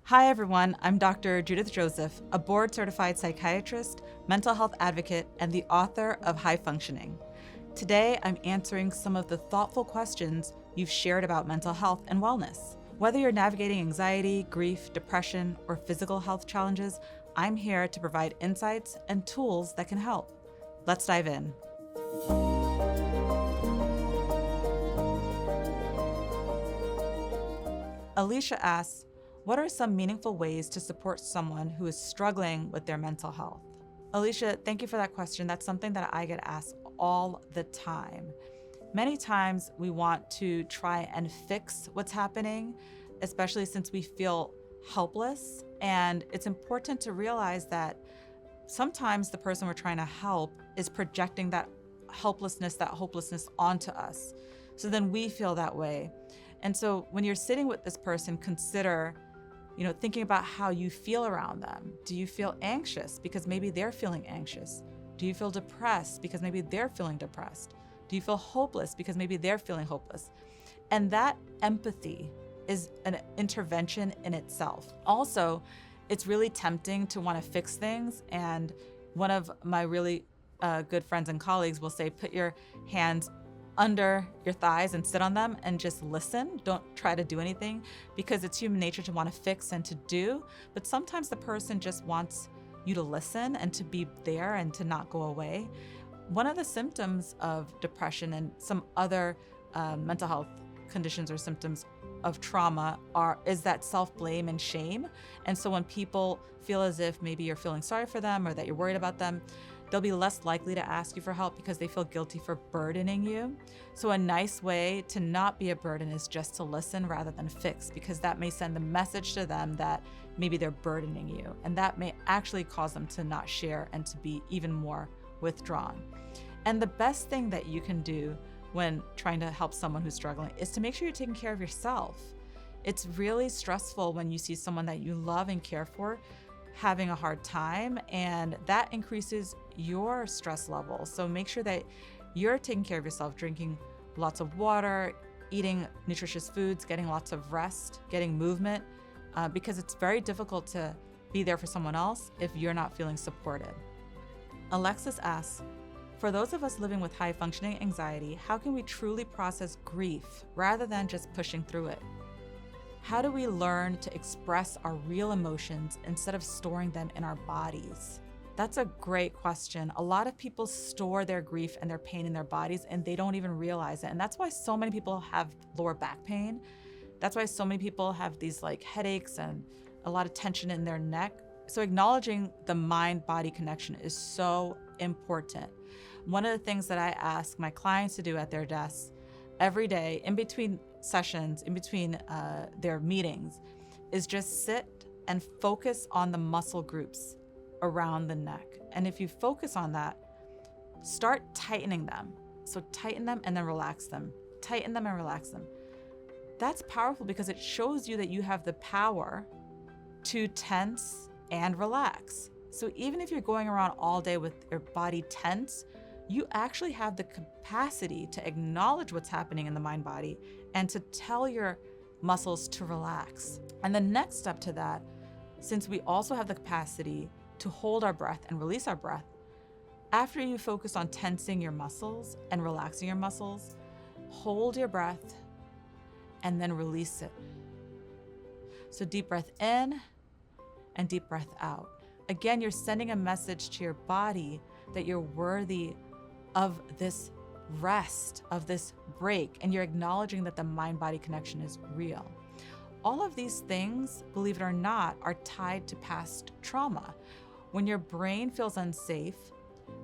Hi everyone, I'm Dr. Judith Joseph, a board-certified psychiatrist, mental health advocate, and the author of High Functioning. Today, I'm answering some of the thoughtful questions you've shared about mental health and wellness. Whether you're navigating anxiety, grief, depression, or physical health challenges, I'm here to provide insights and tools that can help. Let's dive in. Alicia asks, what are some meaningful ways to support someone who is struggling with their mental health? Alicia, thank you for that question. That's something that I get asked all the time. Many times we want to try and fix what's happening, especially since we feel helpless. And it's important to realize that sometimes the person we're trying to help is projecting that helplessness, that hopelessness onto us. So then we feel that way. And so when you're sitting with this person, consider thinking about how you feel around them. Do you feel anxious because maybe they're feeling anxious? Do you feel depressed because maybe they're feeling depressed? Do you feel hopeless because maybe they're feeling hopeless? And that empathy is an intervention in itself. Also, it's really tempting to want to fix things. And one of my really good friends and colleagues will say, put your hands under your thighs and sit on them and just listen. Don't try to do anything, because it's human nature to want to fix and to do. But sometimes the person just wants you to listen and to be there and to not go away. One of the symptoms of depression and some other mental health conditions or symptoms of trauma is that self-blame and shame. And so when people feel as if maybe you're feeling sorry for them or that you're worried about them, they'll be less likely to ask you for help because they feel guilty for burdening you. So a nice way to not be a burden is just to listen rather than fix, because that may send the message to them that maybe they're burdening you. And that may actually cause them to not share and to be even more withdrawn. And the best thing that you can do when trying to help someone who's struggling is to make sure you're taking care of yourself. It's really stressful when you see someone that you love and care for having a hard time, and that increases your stress level. So make sure that you're taking care of yourself, drinking lots of water, eating nutritious foods, getting lots of rest, getting movement, because it's very difficult to be there for someone else if you're not feeling supported. Alexis asks, for those of us living with high functioning anxiety, how can we truly process grief rather than just pushing through it? How do we learn to express our real emotions instead of storing them in our bodies? That's a great question. A lot of people store their grief and their pain in their bodies and they don't even realize it. And that's why so many people have lower back pain. That's why so many people have these headaches and a lot of tension in their neck. So acknowledging the mind-body connection is so important. One of the things that I ask my clients to do at their desks every day, in between sessions, in between their meetings, is just sit and focus on the muscle groups around the neck. And if you focus on that, start tightening them. So tighten them and then relax them. Tighten them and relax them. That's powerful because it shows you that you have the power to tense and relax. So even if you're going around all day with your body tense, you actually have the capacity to acknowledge what's happening in the mind body and to tell your muscles to relax. And the next step to that, since we also have the capacity to hold our breath and release our breath, after you focus on tensing your muscles and relaxing your muscles, hold your breath and then release it. So deep breath in and deep breath out. Again, you're sending a message to your body that you're worthy of this rest, of this break, and you're acknowledging that the mind-body connection is real. All of these things, believe it or not, are tied to past trauma. When your brain feels unsafe,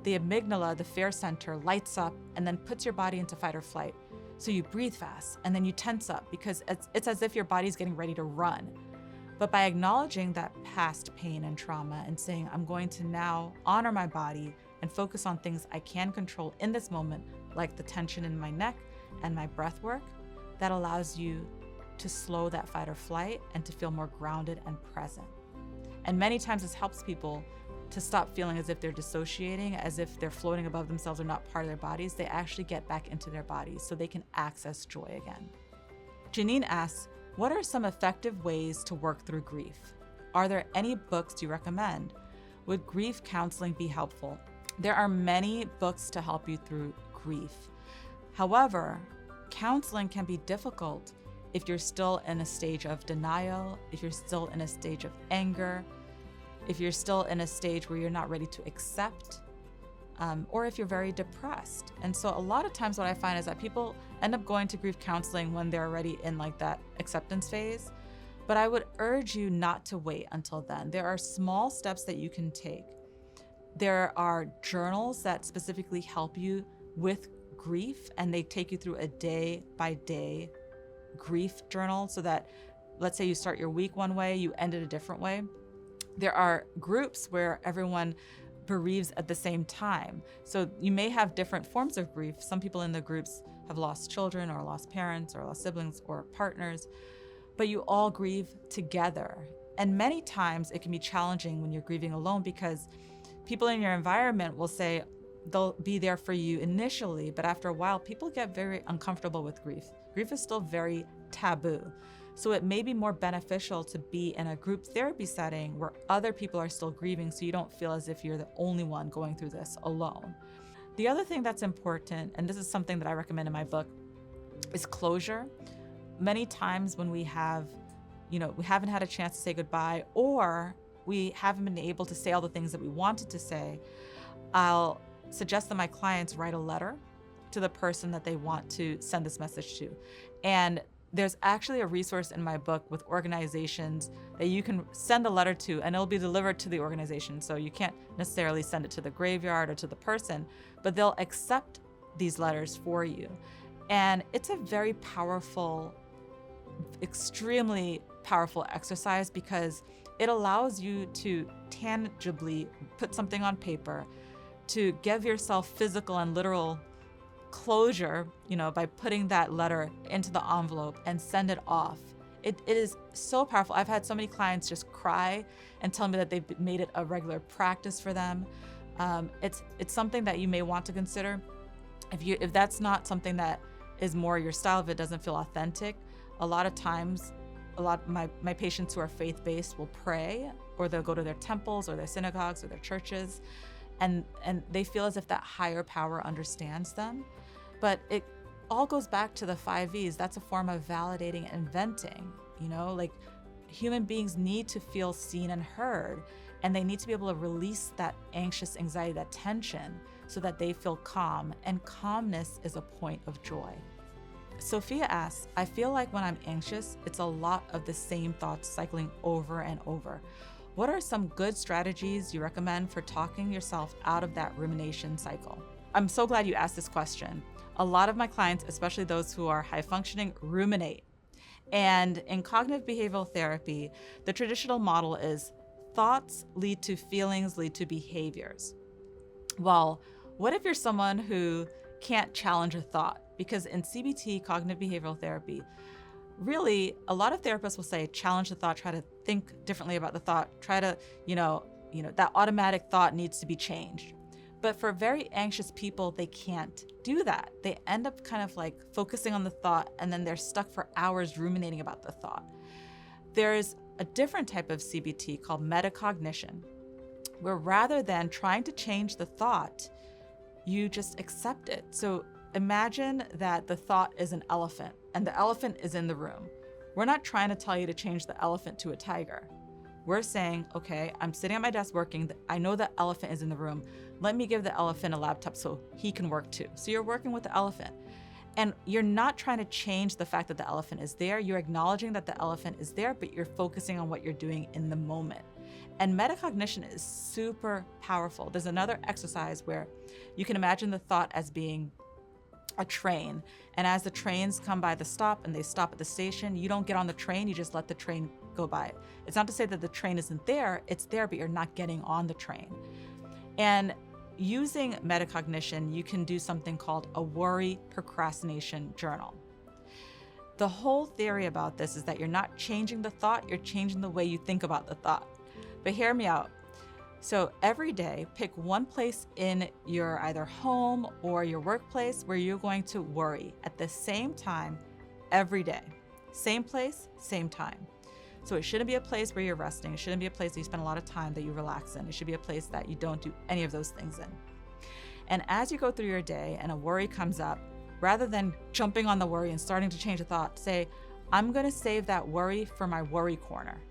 the amygdala, the fear center, lights up and then puts your body into fight or flight. So you breathe fast and then you tense up because it's as if your body's getting ready to run. But by acknowledging that past pain and trauma and saying, I'm going to now honor my body and focus on things I can control in this moment, like the tension in my neck and my breath work, that allows you to slow that fight or flight and to feel more grounded and present. And many times this helps people to stop feeling as if they're dissociating, as if they're floating above themselves or not part of their bodies. They actually get back into their bodies so they can access joy again. Janine asks, What are some effective ways to work through grief? Are there any books you recommend? Would grief counseling be helpful? There are many books to help you through grief. However, counseling can be difficult if you're still in a stage of denial, if you're still in a stage of anger, if you're still in a stage where you're not ready to accept, or if you're very depressed. And so a lot of times what I find is that people end up going to grief counseling when they're already in like that acceptance phase. But I would urge you not to wait until then. There are small steps that you can take. There are journals that specifically help you with grief, and they take you through a day-by-day grief journal so that, let's say you start your week one way, you end it a different way. There are groups where everyone bereaves at the same time. So you may have different forms of grief. Some people in the groups have lost children or lost parents or lost siblings or partners, but you all grieve together. And many times it can be challenging when you're grieving alone because people in your environment will say they'll be there for you initially, but after a while, people get very uncomfortable with grief. Grief is still very taboo. So it may be more beneficial to be in a group therapy setting where other people are still grieving so you don't feel as if you're the only one going through this alone. The other thing that's important, and this is something that I recommend in my book, is closure. Many times when we haven't had a chance to say goodbye, or we haven't been able to say all the things that we wanted to say, I'll suggest that my clients write a letter to the person that they want to send this message to. And there's actually a resource in my book with organizations that you can send a letter to, and it'll be delivered to the organization. So you can't necessarily send it to the graveyard or to the person, but they'll accept these letters for you. And it's a very powerful, extremely powerful exercise because it allows you to tangibly put something on paper, to give yourself physical and literal closure, by putting that letter into the envelope and send it off. It is so powerful. I've had so many clients just cry and tell me that they've made it a regular practice for them. It's something that you may want to consider. If that's not something that is more your style, if it doesn't feel authentic, a lot of times, my patients who are faith-based will pray, or they'll go to their temples or their synagogues or their churches, and they feel as if that higher power understands them. But it all goes back to the 5 V's. That's a form of validating and venting. Like human beings need to feel seen and heard, and they need to be able to release that anxious anxiety, that tension, so that they feel calm. And calmness is a point of joy. Sophia asks, I feel like when I'm anxious, it's a lot of the same thoughts cycling over and over. What are some good strategies you recommend for talking yourself out of that rumination cycle? I'm so glad you asked this question. A lot of my clients, especially those who are high functioning, ruminate. And in cognitive behavioral therapy, the traditional model is thoughts lead to feelings, lead to behaviors. Well, what if you're someone who can't challenge a thought? Because in CBT, cognitive behavioral therapy, really, a lot of therapists will say, challenge the thought, try to think differently about the thought, try to, that automatic thought needs to be changed. But for very anxious people, they can't do that. They end up kind of like focusing on the thought, and then they're stuck for hours ruminating about the thought. There's a different type of CBT called metacognition, where rather than trying to change the thought, you just accept it. So imagine that the thought is an elephant and the elephant is in the room. We're not trying to tell you to change the elephant to a tiger. We're saying, okay, I'm sitting at my desk working. I know the elephant is in the room. Let me give the elephant a laptop so he can work too. So you're working with the elephant. And you're not trying to change the fact that the elephant is there. You're acknowledging that the elephant is there, but you're focusing on what you're doing in the moment. And metacognition is super powerful. There's another exercise where you can imagine the thought as being a train. And as the trains come by the stop and they stop at the station, you don't get on the train, you just let the train go by. It's not to say that the train isn't there, it's there, but you're not getting on the train. And using metacognition, you can do something called a worry procrastination journal. The whole theory about this is that you're not changing the thought, you're changing the way you think about the thought. But hear me out. So every day, pick one place in your either home or your workplace where you're going to worry at the same time every day. Same place, same time. So it shouldn't be a place where you're resting. It shouldn't be a place that you spend a lot of time that you relax in. It should be a place that you don't do any of those things in. And as you go through your day and a worry comes up, rather than jumping on the worry and starting to change the thought, say, I'm going to save that worry for my worry corner.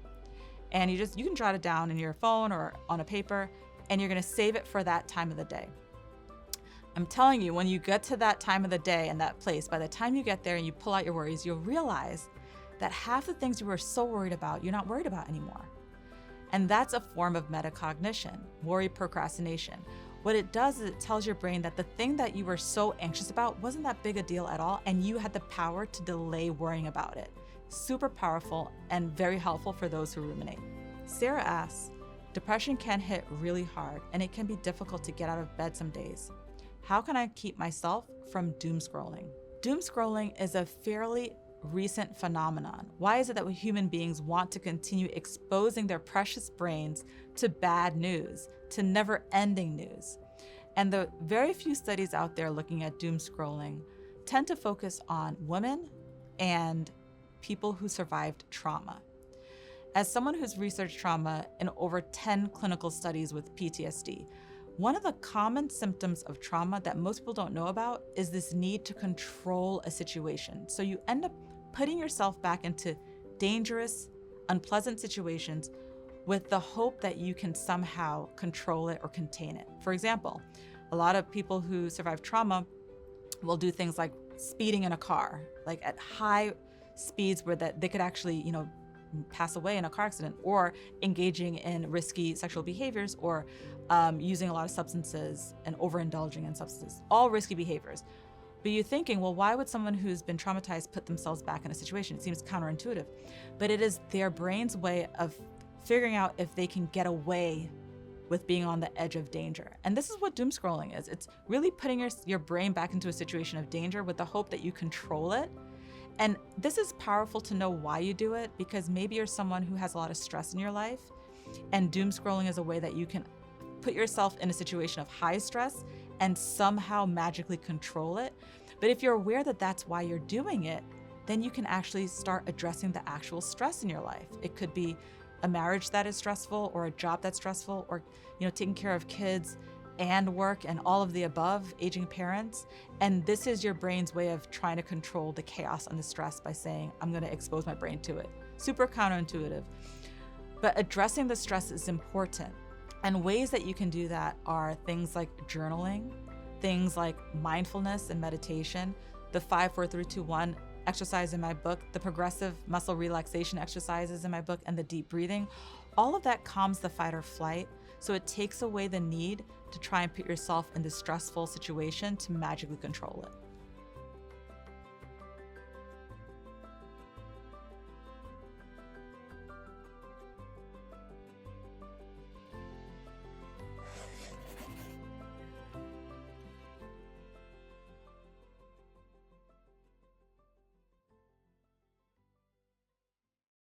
And you can jot it down in your phone or on a paper, and you're going to save it for that time of the day. I'm telling you, when you get to that time of the day and that place, by the time you get there and you pull out your worries, you'll realize that half the things you were so worried about, you're not worried about anymore. And that's a form of metacognition, worry procrastination. What it does is it tells your brain that the thing that you were so anxious about wasn't that big a deal at all, and you had the power to delay worrying about it. Super powerful and very helpful for those who ruminate. Sarah asks, depression can hit really hard, and it can be difficult to get out of bed some days. How can I keep myself from doom scrolling? Doom scrolling is a fairly recent phenomenon. Why is it that human beings want to continue exposing their precious brains to bad news, to never-ending news? And the very few studies out there looking at doom scrolling tend to focus on women and people who survived trauma. As someone who's researched trauma in over 10 clinical studies with PTSD, one of the common symptoms of trauma that most people don't know about is this need to control a situation. So you end up putting yourself back into dangerous, unpleasant situations with the hope that you can somehow control it or contain it. For example, a lot of people who survive trauma will do things like speeding in a car, like at high speeds where that they could actually, pass away in a car accident, or engaging in risky sexual behaviors, or using a lot of substances and overindulging in substances, all risky behaviors. But you're thinking, well, why would someone who's been traumatized put themselves back in a situation? It seems counterintuitive, but it is their brain's way of figuring out if they can get away with being on the edge of danger. And this is what doom scrolling is. It's really putting your brain back into a situation of danger with the hope that you control it. And this is powerful to know why you do it, because maybe you're someone who has a lot of stress in your life, and doom scrolling is a way that you can put yourself in a situation of high stress and somehow magically control it. But if you're aware that that's why you're doing it, then you can actually start addressing the actual stress in your life. It could be a marriage that is stressful, or a job that's stressful, or taking care of kids and work and all of the above, aging parents. And this is your brain's way of trying to control the chaos and the stress by saying, I'm going to expose my brain to it. Super counterintuitive. But addressing the stress is important. And ways that you can do that are things like journaling, things like mindfulness and meditation, the 5, 4, 3, 2, 1 exercise in my book, the progressive muscle relaxation exercises in my book, and the deep breathing. All of that calms the fight or flight. So it takes away the need to try and put yourself in this stressful situation to magically control it.